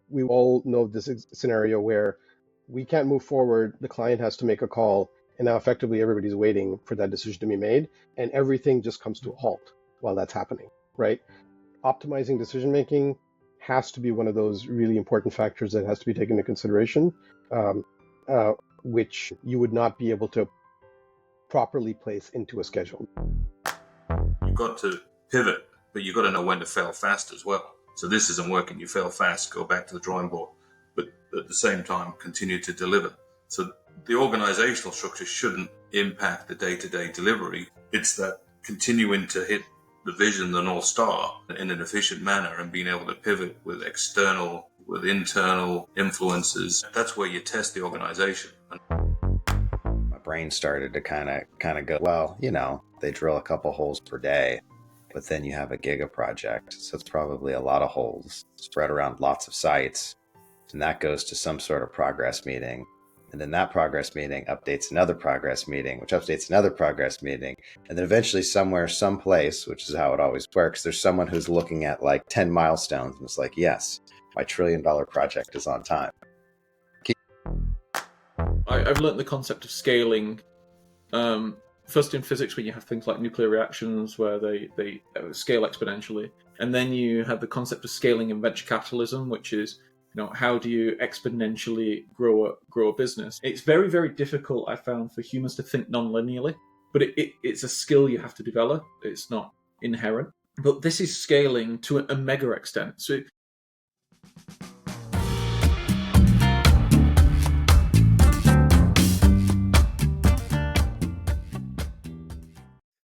we all know this scenario where we can't move forward, the client has to make a call, and now effectively everybody's waiting for that decision to be made, and everything just comes to a halt while that's happening, right? Optimizing decision making has to be one of those really important factors that has to be taken into consideration, which you would not be able to properly place into a schedule. You've got to pivot, but you've got to know when to fail fast as well. So this isn't working, you fail fast, go back to the drawing board, but at the same time, continue to deliver. So the organizational structure shouldn't impact the day-to-day delivery. It's that continuing to hit the vision, the North Star, in an efficient manner and being able to pivot with external, with internal influences. That's where you test the organization. My brain started to kind of go, well, they drill a couple holes per day, but then you have a Giga project. So it's probably a lot of holes spread around lots of sites. And that goes to some sort of progress meeting. And then that progress meeting updates another progress meeting, which updates another progress meeting. And then eventually somewhere, someplace, which is how it always works, there's someone who's looking at like 10 milestones and it's like, yes, my $1 trillion project is on time. I've learned the concept of scaling. First in physics, when you have things like nuclear reactions where they scale exponentially. And then you have the concept of scaling in venture capitalism, which is, how do you exponentially grow a business? It's very, very difficult, I found, for humans to think non-linearly, but it's a skill you have to develop. It's not inherent. But this is scaling to a mega extent. So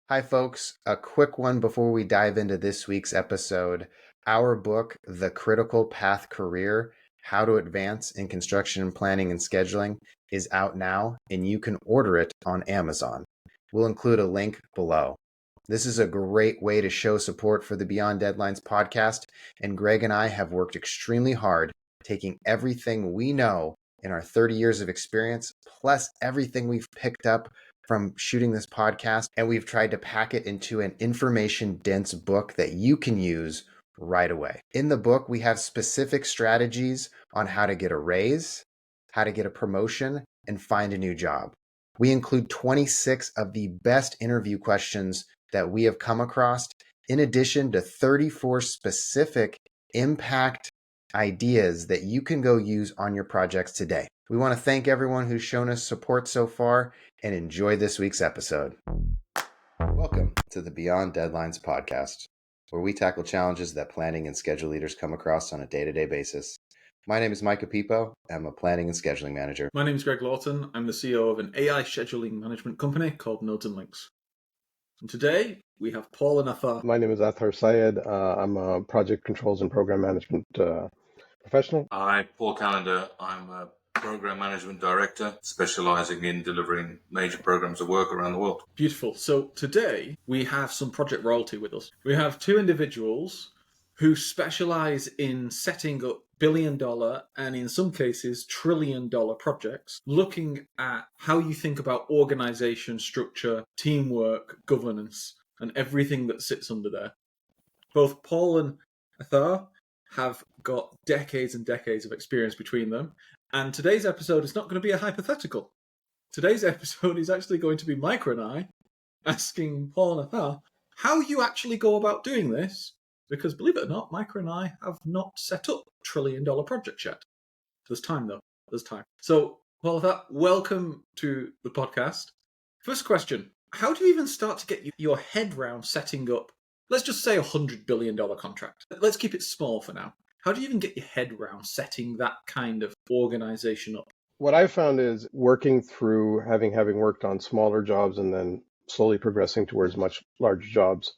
Hi, folks. A quick one before we dive into this week's episode. Our book, The Critical Path Career, How to Advance in Construction and Planning and Scheduling, is out now, and you can order it on Amazon. We'll include a link below. This is a great way to show support for the Beyond Deadlines podcast, and Greg and I have worked extremely hard taking everything we know in our 30 years of experience, plus everything we've picked up from shooting this podcast, and we've tried to pack it into an information-dense book that you can use right away. In the book, we have specific strategies on how to get a raise, how to get a promotion, and find a new job. We include 26 of the best interview questions that we have come across, in addition to 34 specific impact ideas that you can go use on your projects today. We want to thank everyone who's shown us support so far and enjoy this week's episode. Welcome to the Beyond Deadlines podcast, where we tackle challenges that planning and schedule leaders come across on a day-to-day basis. My name is Micah Piippo. I'm a planning and scheduling manager. my name is Greg Lawton. I'm the CEO of an AI scheduling management company called Nodes and Links. And today we have Paul and Athar. My name is Athar Syed. I'm a project controls and program management professional. Hi, Paul Callender. I'm a program management director specializing in delivering major programs of work around the world. Beautiful. So today we have some project royalty with us. We have two individuals who specialize in setting up billion-dollar and in some cases trillion-dollar projects, looking at how you think about organization, structure, teamwork, governance, and everything that sits under there. Both Paul and Athar have got decades and decades of experience between them. And today's episode is not going to be a hypothetical. Today's episode is actually going to be Micah and I asking Paul and Athar how you actually go about doing this. Because believe it or not, Micah and I have not set up trillion-dollar projects yet. There's time though. There's time. So, Paul and Athar, welcome to the podcast. First question, how do you even start to get your head round setting up, let's just say $100 billion contract. Let's keep it small for now. How do you even get your head round setting that kind of organization up? What I've found is working through having worked on smaller jobs and then slowly progressing towards much larger jobs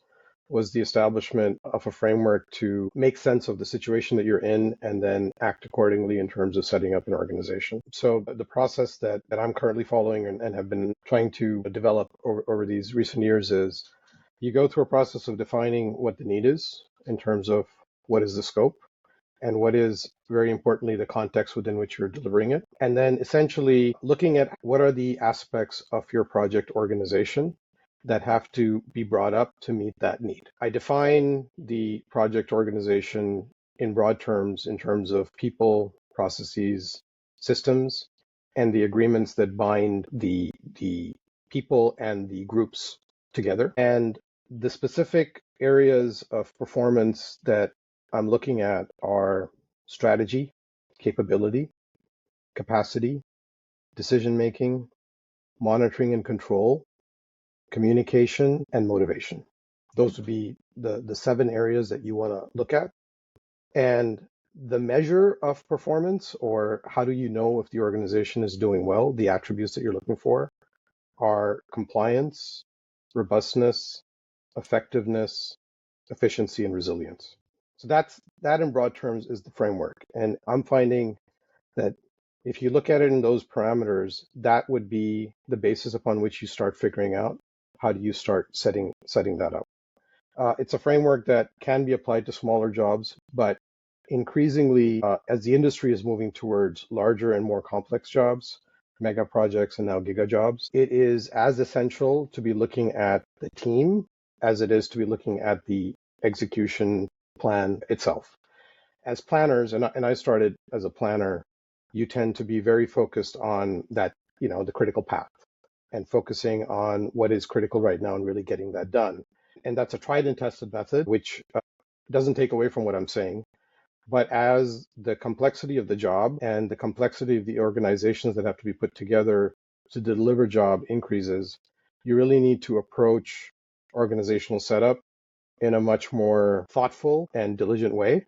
was the establishment of a framework to make sense of the situation that you're in and then act accordingly in terms of setting up an organization. So the process that I'm currently following and have been trying to develop over these recent years is you go through a process of defining what the need is in terms of what is the scope and what is, very importantly, the context within which you're delivering it. And then essentially looking at what are the aspects of your project organization that have to be brought up to meet that need. I define the project organization in broad terms in terms of people, processes, systems, and the agreements that bind the people and the groups together. And the specific areas of performance that I'm looking at are strategy, capability, capacity, decision making, monitoring and control, communication, and motivation. Those would be the 7 areas that you want to look at. And the measure of performance, or how do you know if the organization is doing well, the attributes that you're looking for are compliance, robustness, effectiveness, efficiency, and resilience. So that in broad terms is the framework. And I'm finding that if you look at it in those parameters, that would be the basis upon which you start figuring out how do you start setting that up. It's a framework that can be applied to smaller jobs, but increasingly, as the industry is moving towards larger and more complex jobs, mega projects and now giga jobs, it is as essential to be looking at the team as it is to be looking at the execution plan itself. As planners, and I started as a planner, you tend to be very focused on that, the critical path and focusing on what is critical right now and really getting that done. And that's a tried and tested method, which doesn't take away from what I'm saying. But as the complexity of the job and the complexity of the organizations that have to be put together to deliver job increases, you really need to approach organizational setup in a much more thoughtful and diligent way.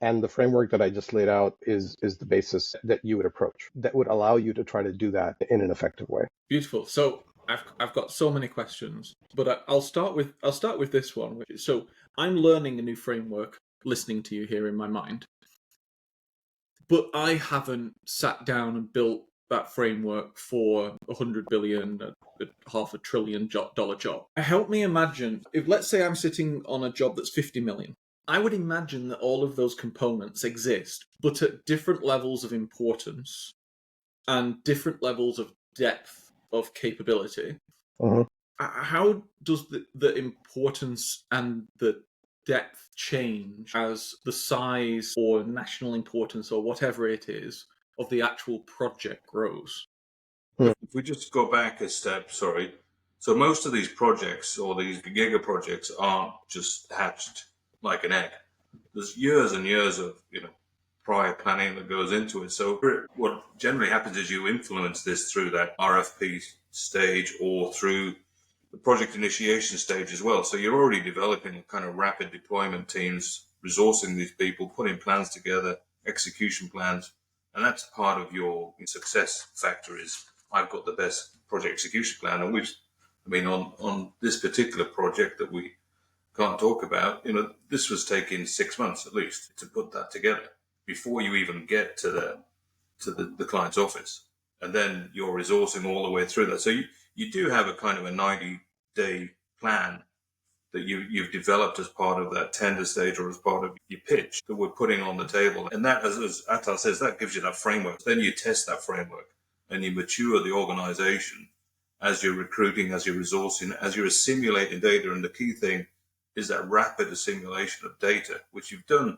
And the framework that I just laid out is the basis that you would approach that would allow you to try to do that in an effective way. Beautiful. So I've got so many questions, but I'll start with this one. So I'm learning a new framework, listening to you here in my mind, but I haven't sat down and built that framework for $100 billion, $500 billion job. Help me imagine if, let's say, I'm sitting on a job that's 50 million. I would imagine that all of those components exist, but at different levels of importance and different levels of depth of capability. Uh-huh. How does the importance and the depth change as the size or national importance or whatever it is of the actual project grows? If we just go back a step, sorry. So most of these projects or these giga projects aren't just hatched like an egg. There's years and years of, prior planning that goes into it. So what generally happens is you influence this through that RFP stage or through the project initiation stage as well. So you're already developing kind of rapid deployment teams, resourcing these people, putting plans together, execution plans. And that's part of your success factor is I've got the best project execution plan. And on this particular project that we can't talk about, this was taking 6 months at least to put that together before you even get to the client's office. And then you're resourcing all the way through that. So you do have a kind of a 90-day plan that you've developed as part of that tender stage or as part of your pitch that we're putting on the table. And that, as Athar says, that gives you that framework. Then you test that framework and you mature the organization as you're recruiting, as you're resourcing, as you're assimilating data. And the key thing is that rapid assimilation of data, which you've done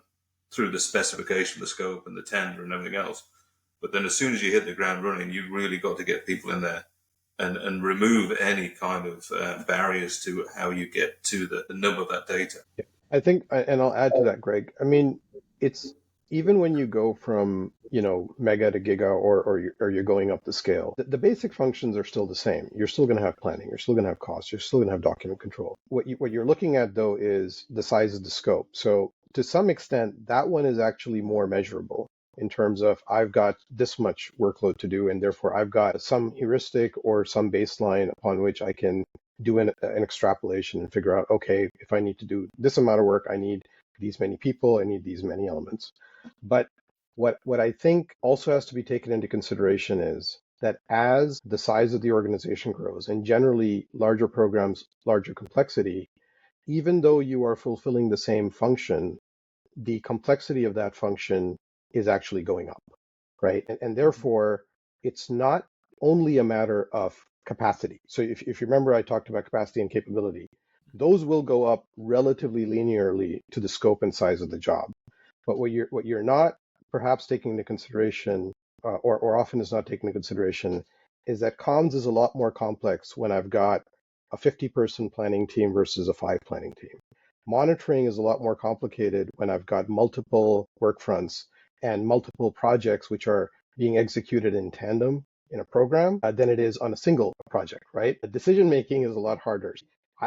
through the specification, the scope and the tender and everything else. But then as soon as you hit the ground running, you've really got to get people in there and remove any kind of barriers to how you get to the number of that data. Yeah. I think, and I'll add to that, Greg. I mean, it's even when you go from, mega to giga or you're going up the scale, the basic functions are still the same. You're still going to have planning. You're still going to have costs. You're still going to have document control. What you're looking at, though, is the size of the scope. So to some extent, that one is actually more measurable in terms of I've got this much workload to do, and therefore I've got some heuristic or some baseline upon which I can do an extrapolation and figure out, okay, if I need to do this amount of work, I need these many people, I need these many elements. But what I think also has to be taken into consideration is that as the size of the organization grows, and generally larger programs, larger complexity, even though you are fulfilling the same function, the complexity of that function is actually going up, right? And therefore, it's not only a matter of capacity. So if you remember, I talked about capacity and capability. Those will go up relatively linearly to the scope and size of the job. But what you're not perhaps taking into consideration, or often is not taken into consideration, is that comms is a lot more complex when I've got a 50-person planning team versus a 5 planning team. Monitoring is a lot more complicated when I've got multiple work fronts and multiple projects which are being executed in tandem in a program than it is on a single project, right? The decision making is a lot harder.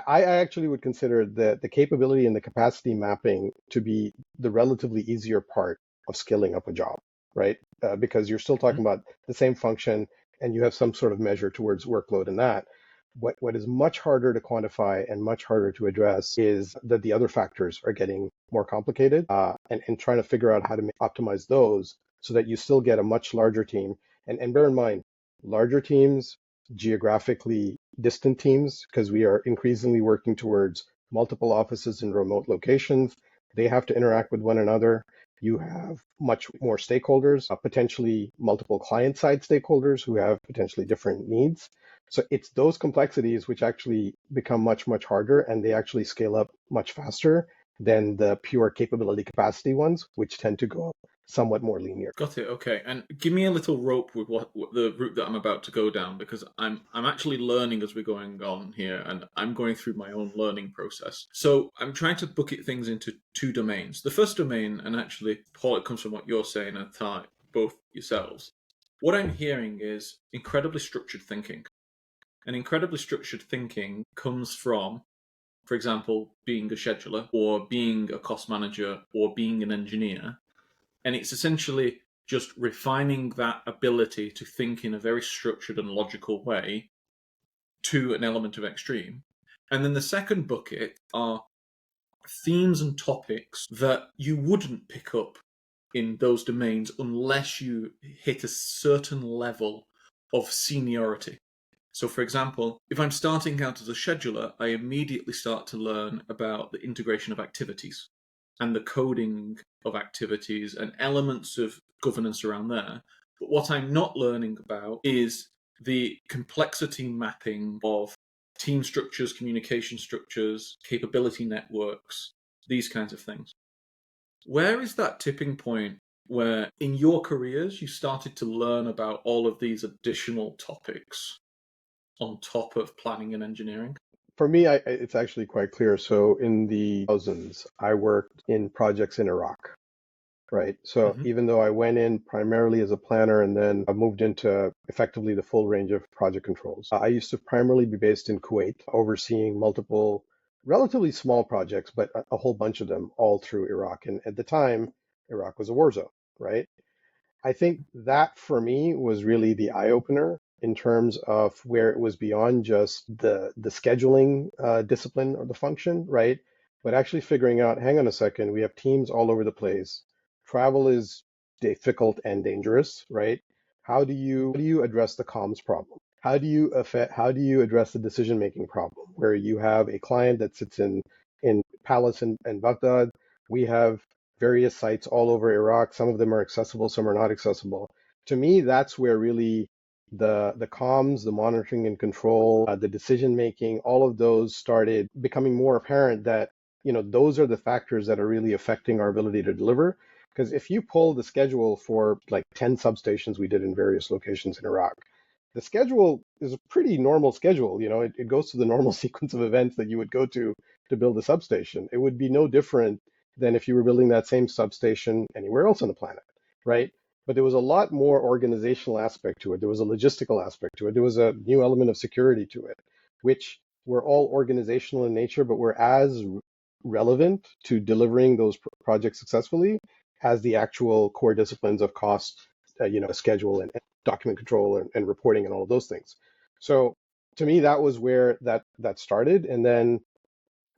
I actually would consider the capability and the capacity mapping to be the relatively easier part of scaling up a job, right? Because you're still talking about the same function and you have some sort of measure towards workload in that. What is much harder to quantify and much harder to address is that the other factors are getting more complicated, and trying to figure out how to optimize those so that you still get a much larger team. And bear in mind, larger teams, geographically distant teams, because we are increasingly working towards multiple offices in remote locations. They have to interact with one another. You have much more stakeholders, potentially multiple client-side stakeholders who have potentially different needs. So it's those complexities which actually become much, much harder, and they actually scale up much faster than the pure capability capacity ones, which tend to go somewhat more linear. Got it. Okay, and give me a little rope with what the route that I'm about to go down, because I'm actually learning as we're going on here, and I'm going through my own learning process. So I'm trying to bucket things into 2 domains. The first domain, and actually, Paul, it comes from what you're saying, and Athar, both yourselves. What I'm hearing is incredibly structured thinking, and incredibly structured thinking comes from, for example, being a scheduler, or being a cost manager, or being an engineer. And it's essentially just refining that ability to think in a very structured and logical way to an element of extreme. And then the second bucket are themes and topics that you wouldn't pick up in those domains unless you hit a certain level of seniority. So, for example, if I'm starting out as a scheduler, I immediately start to learn about the integration of activities and the coding of activities and elements of governance around there. But what I'm not learning about is the complexity mapping of team structures, communication structures, capability networks, these kinds of things. Where is that tipping point where in your careers you started to learn about all of these additional topics on top of planning and engineering? For me, it's actually quite clear. So in the thousands, I worked in projects in Iraq, right? So even though I went in primarily as a planner and then I moved into effectively the full range of project controls, I used to primarily be based in Kuwait, overseeing multiple relatively small projects, but a whole bunch of them all through Iraq. And at the time, Iraq was a war zone, right? I think that for me was really the eye opener in terms of where it was beyond just the scheduling discipline or the function, right? But actually figuring out, hang on a second, we have teams all over the place. Travel is difficult and dangerous, right? How do you address the comms problem? How do you address the decision making problem where you have a client that sits in Palace and Baghdad? We have various sites all over Iraq. Some of them are accessible, some are not accessible. To me, that's where really the comms, the monitoring and control, the decision making, all of those started becoming more apparent that, those are the factors that are really affecting our ability to deliver. Because if you pull the schedule for like 10 substations we did in various locations in Iraq, the schedule is a pretty normal schedule. It goes through the normal sequence of events that you would go to build a substation. It would be no different than if you were building that same substation anywhere else on the planet, right? But there was a lot more organizational aspect to it. There was a logistical aspect to it. There was a new element of security to it, which were all organizational in nature, but were as relevant to delivering those projects successfully as the actual core disciplines of cost, schedule and document control and reporting and all of those things. So to me, that was where that started. And then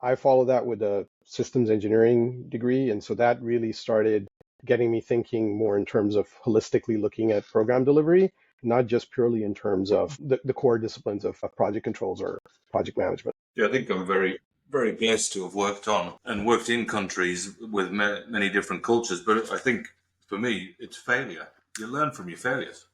I followed that with a systems engineering degree. And so that really started getting me thinking more in terms of holistically looking at program delivery, not just purely in terms of the core disciplines of project controls or project management. Yeah, I think I'm very, very blessed to have worked in countries with many different cultures. But I think for me, it's failure. You learn from your failures.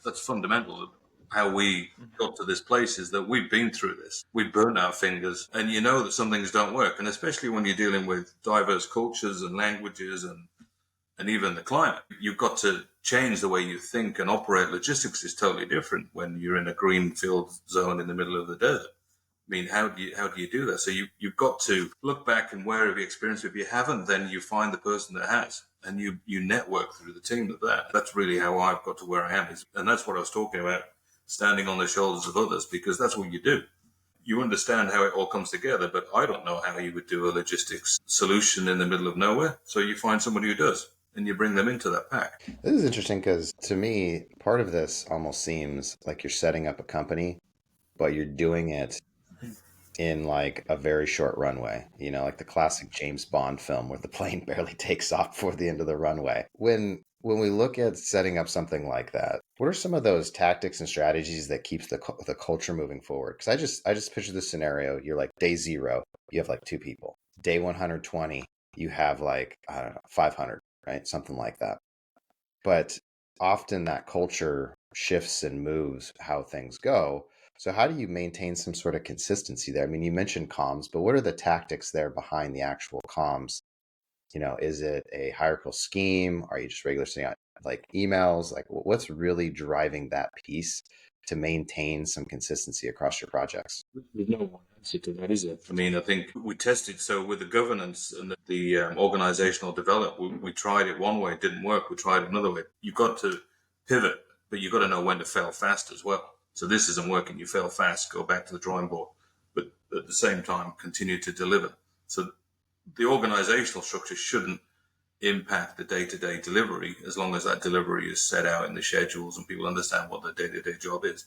That's fundamental. How we got to this place is that we've been through this. We've burnt our fingers, and you know that some things don't work. And especially when you're dealing with diverse cultures and languages and and even the climate. You've got to change the way you think and operate. Logistics is totally different when you're in a greenfield zone in the middle of the desert. I mean, how do you do that? So you've got to look back and where have you experienced it? If you haven't, then you find the person that has, and you network through the team of that. That's really how I've got to where I am. And that's what I was talking about, standing on the shoulders of others, because that's what you do. You understand how it all comes together, but I don't know how you would do a logistics solution in the middle of nowhere. So you find somebody who does, and you bring them into that pack. This is interesting because to me, part of this almost seems like you're setting up a company, but you're doing it in like a very short runway, like the classic James Bond film where the plane barely takes off before the end of the runway. When we look at setting up something like that, what are some of those tactics and strategies that keeps the culture moving forward? Because I just picture this scenario. You're like day 0, you have like 2 people. Day 120, you have like, I don't know, 500, right? Something like that. But often that culture shifts and moves how things go. So how do you maintain some sort of consistency there? I mean, you mentioned comms, but what are the tactics there behind the actual comms? Is it a hierarchical scheme? Are you just regular sending out like emails? Like what's really driving that piece to maintain some consistency across your projects? There's no one answer to that, is it? I mean, I think we tested, so with the governance and the organizational development, we tried it one way, it didn't work, we tried it another way. You've got to pivot, but you've got to know when to fail fast as well. So this isn't working, you fail fast, go back to the drawing board, but at the same time, continue to deliver. So the organizational structure shouldn't impact the day-to-day delivery as long as that delivery is set out in the schedules and people understand what the day-to-day job is.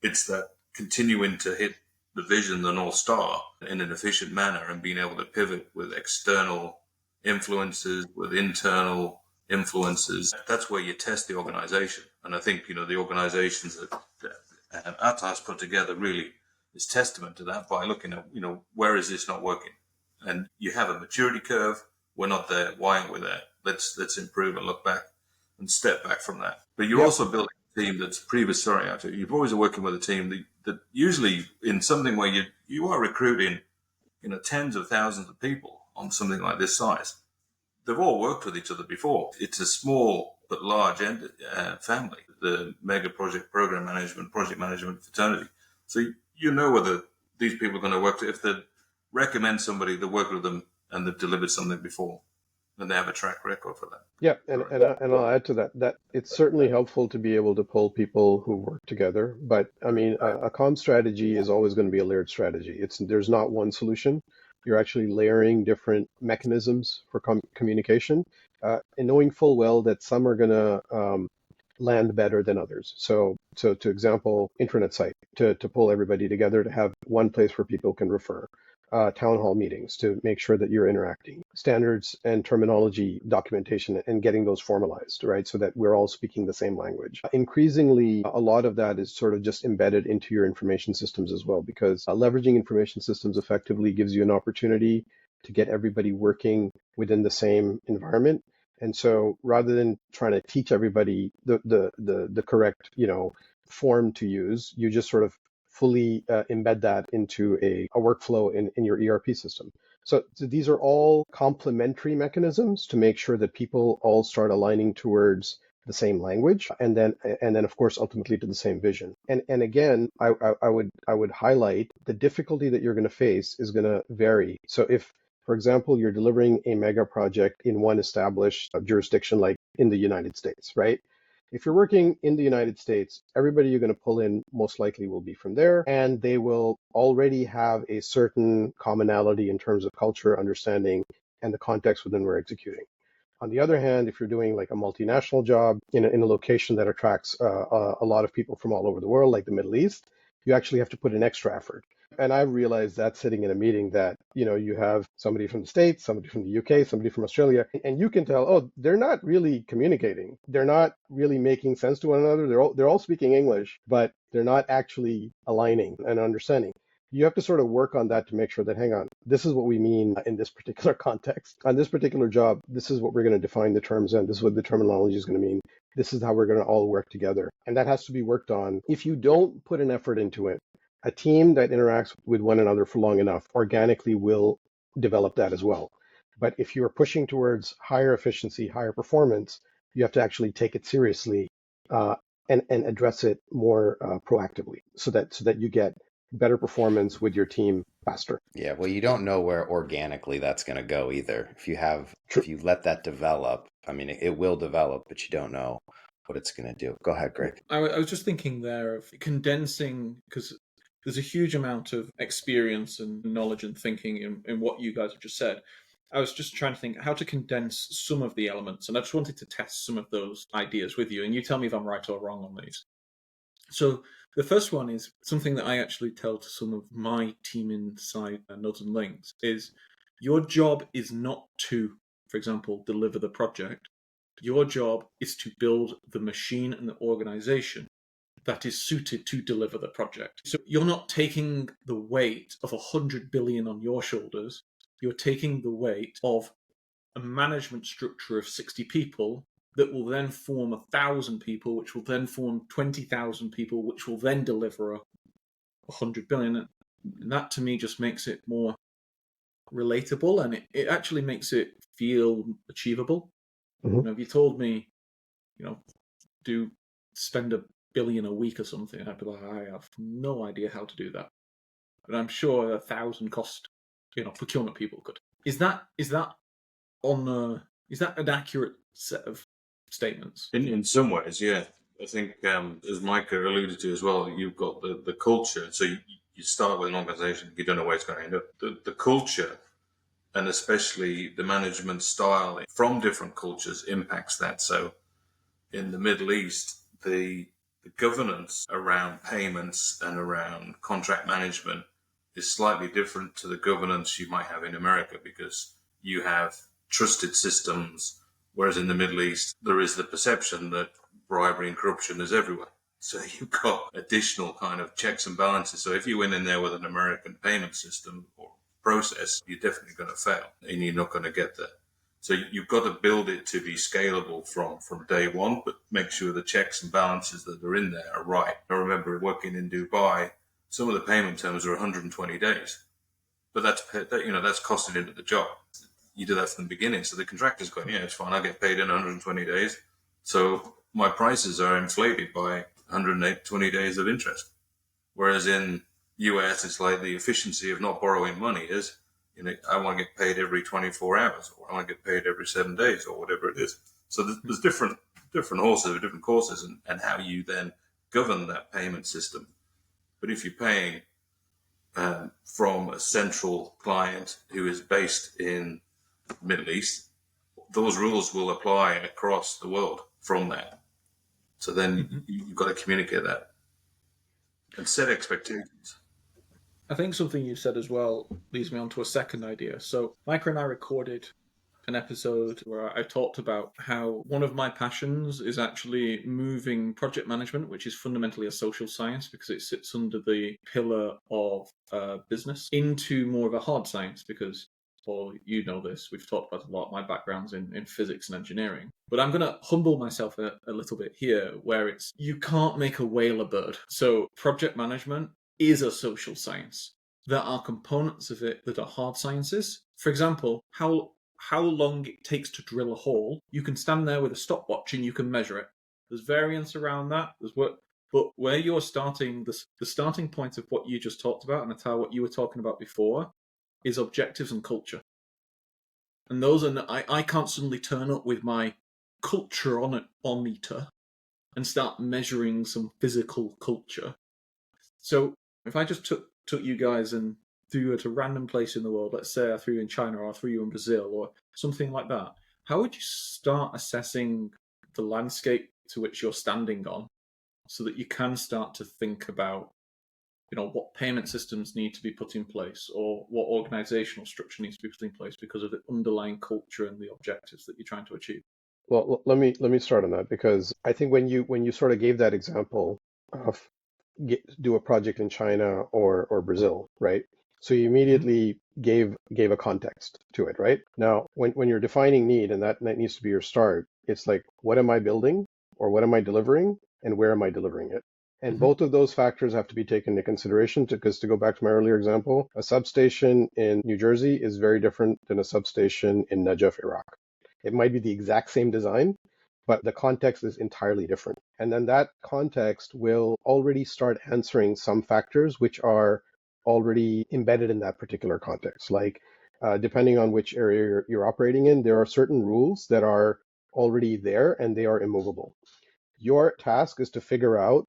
It's that continuing to hit the vision, the North Star, in an efficient manner and being able to pivot with external influences, with internal influences. That's where you test the organization. And I think, the organizations that Athar's put together really is testament to that by looking at, where is this not working? And you have a maturity curve. We're not there. Why aren't we there? Let's improve and look back and step back from that. But you're also building a team that's previous. Sorry, Arthur. You're always working with a team that usually in something where you are recruiting, tens of thousands of people on something like this size. They've all worked with each other before. It's a small but large family. The mega project program management, project management fraternity. So you know whether these people are going to work. If they recommend somebody, they work with them and they've delivered something before, and they have a track record for that. Yeah, and I'll add to that it's certainly helpful to be able to pull people who work together. But I mean, a comm strategy is always going to be a layered strategy. There's not one solution. You're actually layering different mechanisms for communication, and knowing full well that some are going to land better than others. So to example, intranet site to pull everybody together to have one place where people can refer. Town hall meetings to make sure that you're interacting, standards and terminology documentation and getting those formalized, right? So that we're all speaking the same language. Increasingly, a lot of that is sort of just embedded into your information systems as well, because leveraging information systems effectively gives you an opportunity to get everybody working within the same environment. And so rather than trying to teach everybody the correct, form to use, you just sort of fully embed that into a workflow in your ERP system. So these are all complementary mechanisms to make sure that people all start aligning towards the same language, and then of course ultimately to the same vision. And again, I would highlight the difficulty that you're going to face is going to vary. So if, for example, you're delivering a mega project in one established jurisdiction, like in the United States, right? If you're working in the United States, everybody you're going to pull in most likely will be from there, and they will already have a certain commonality in terms of culture, understanding, and the context within we're executing. On the other hand, if you're doing like a multinational job in a location that attracts a lot of people from all over the world, like the Middle East, you actually have to put in extra effort. And I realized that sitting in a meeting that, you have somebody from the States, somebody from the UK, somebody from Australia, and you can tell, oh, they're not really communicating. They're not really making sense to one another. They're all speaking English, but they're not actually aligning and understanding. You have to sort of work on that to make sure that, hang on, this is what we mean in this particular context. On this particular job, this is what we're going to define the terms in. This is what the terminology is going to mean. This is how we're going to all work together. And that has to be worked on. If you don't put an effort into it, a team that interacts with one another for long enough organically will develop that as well. But if you're pushing towards higher efficiency, higher performance, you have to actually take it seriously uh, and address it more proactively so that you get better performance with your team faster. Yeah, well, you don't know where organically that's going to go either. True. If you let that develop, I mean, it will develop, but you don't know what it's going to do. Go ahead, Greg. I was just thinking there of condensing, because there's a huge amount of experience and knowledge and thinking in what you guys have just said. I was just trying to think how to condense some of the elements, and I just wanted to test some of those ideas with you, and you tell me if I'm right or wrong on these. So the first one is something that I actually tell to some of my team inside Nodes and Links is your job is not to, for example, deliver the project. Your job is to build the machine and the organization that is suited to deliver the project. So you're not taking the weight of 100 billion on your shoulders. You're taking the weight of a management structure of 60 people that will then form 1,000 people, which will then form 20,000 people, which will then deliver 100 billion. And that to me just makes it more relatable, and it actually makes it feel achievable. Mm-hmm. If you told me, spend $1 billion a week or something, I'd be like, I have no idea how to do that. But I'm sure 1,000 cost, procurement people could. Is that an accurate set of statements? In some ways, yeah. I think, as Micah alluded to as well, you've got the culture. So you start with an organization, you don't know where it's going to end up. The culture, and especially the management style from different cultures, impacts that. So in the Middle East, the governance around payments and around contract management is slightly different to the governance you might have in America, because you have trusted systems, whereas in the Middle East, there is the perception that bribery and corruption is everywhere. So you've got additional kind of checks and balances. So if you went in there with an American payment system or process, you're definitely going to fail and you're not going to get there. So you've got to build it to be scalable from day one, but make sure the checks and balances that are in there are right. I remember working in Dubai, some of the payment terms are 120 days, but that's costed into the job. You do that from the beginning. So the contractor's going, yeah, it's fine. I get paid in 120 days. So my prices are inflated by 120 days of interest. Whereas in US, it's like the efficiency of not borrowing money is, I want to get paid every 24 hours, or I want to get paid every 7 days, or whatever it is. So there's different horses, different courses, and how you then govern that payment system. But if you're paying from a central client who is based in the Middle East, those rules will apply across the world from that. So then you've got to communicate that and set expectations. I think something you said as well leads me on to a second idea. So Micah and I recorded an episode where I talked about how one of my passions is actually moving project management, which is fundamentally a social science because it sits under the pillar of business, into more of a hard science because, well, you know this, we've talked about a lot, my background's in physics and engineering. But I'm going to humble myself a little bit here, where it's, you can't make a whale a bird. So project management is a social science. There are components of it that are hard sciences. For example, how long it takes to drill a hole, you can stand there with a stopwatch and you can measure it. There's variance around that. But where you're starting, the starting point of what you just talked about, and Athar, what you were talking about before, is objectives and culture. And those are, I can't suddenly turn up with my culture-ometer and start measuring some physical culture. So if I just took you guys and threw you at a random place in the world, let's say I threw you in China or I threw you in Brazil or something like that, how would you start assessing the landscape to which you're standing on so that you can start to think about, what payment systems need to be put in place or what organizational structure needs to be put in place because of the underlying culture and the objectives that you're trying to achieve? Well, let me start on that, because I think when you sort of gave that example of do a project in China or Brazil, right? So you immediately gave a context to it, right? Now, when you're defining need, and that needs to be your start, it's like, what am I building or what am I delivering and where am I delivering it? And both of those factors have to be taken into consideration because to go back to my earlier example, a substation in New Jersey is very different than a substation in Najaf, Iraq. It might be the exact same design, but the context is entirely different. And then that context will already start answering some factors which are already embedded in that particular context. Like, depending on which area you're operating in, there are certain rules that are already there and they are immovable. Your task is to figure out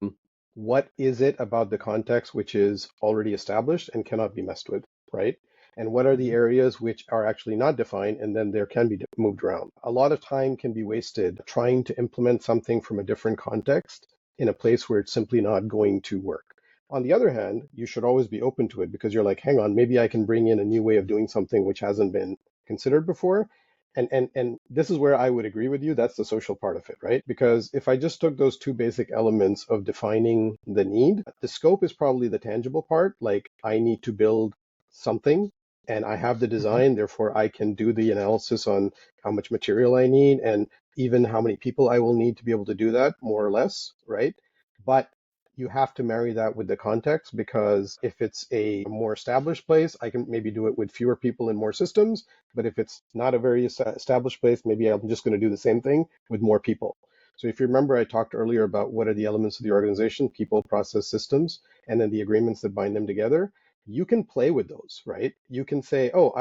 what is it about the context which is already established and cannot be messed with, right? And what are the areas which are actually not defined and then there can be moved around. A lot of time can be wasted trying to implement something from a different context in a place where it's simply not going to work. On the other hand, you should always be open to it because you're like, hang on, maybe I can bring in a new way of doing something which hasn't been considered before. And this is where I would agree with you. That's the social part of it, right? Because if I just took those two basic elements of defining the need, the scope is probably the tangible part. Like I need to build something and I have the design, therefore I can do the analysis on how much material I need and even how many people I will need to be able to do that, more or less, right? But you have to marry that with the context because if it's a more established place, I can maybe do it with fewer people and more systems. But if it's not a very established place, maybe I'm just going to do the same thing with more people. So if you remember, I talked earlier about what are the elements of the organization, people, process, systems, and then the agreements that bind them together. You can play with those, right? You can say, oh,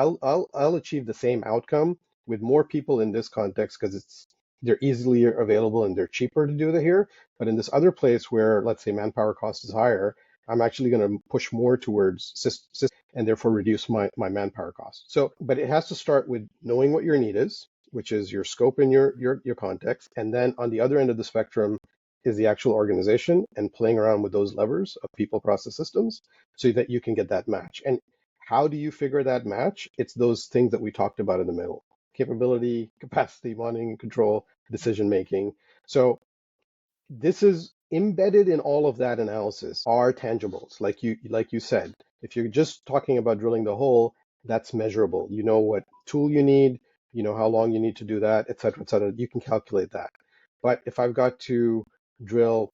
I'll achieve the same outcome with more people in this context because they're easily available and they're cheaper to do that here. But in this other place where, let's say, manpower cost is higher, I'm actually going to push more towards systems and therefore reduce my manpower cost. So, but it has to start with knowing what your need is, which is your scope and your context. And then on the other end of the spectrum is the actual organization and playing around with those levers of people, process, systems so that you can get that match. And how do you figure that match? It's those things that we talked about in the middle: capability, capacity, monitoring and control, decision making. So this is embedded in all of that analysis are tangibles. Like you said, if you're just talking about drilling the hole, that's measurable. You know what tool you need, you know how long you need to do that, et cetera, et cetera. You can calculate that. But if I've got to drill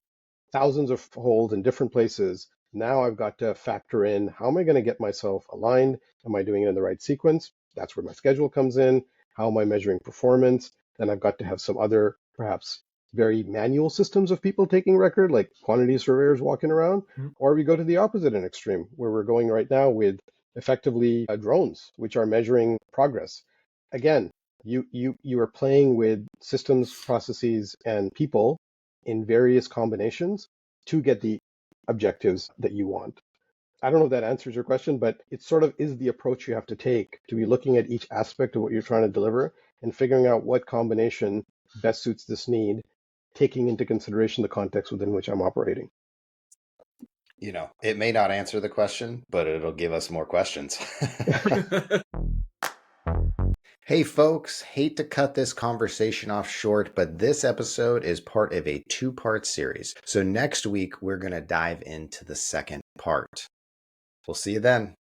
thousands of holes in different places, now I've got to factor in how am I going to get myself aligned? Am I doing it in the right sequence? That's where my schedule comes in. How am I measuring performance? Then I've got to have some other, perhaps very manual systems of people taking record, like quantity surveyors walking around, or we go to the opposite end extreme, where we're going right now with effectively drones, which are measuring progress. Again, you are playing with systems, processes, and people in various combinations to get the objectives that you want. I don't know if that answers your question, but it sort of is the approach you have to take to be looking at each aspect of what you're trying to deliver and figuring out what combination best suits this need, taking into consideration the context within which I'm operating. You know, it may not answer the question, but it'll give us more questions. Hey folks, hate to cut this conversation off short, but this episode is part of a two-part series. So next week, we're going to dive into the second part. We'll see you then.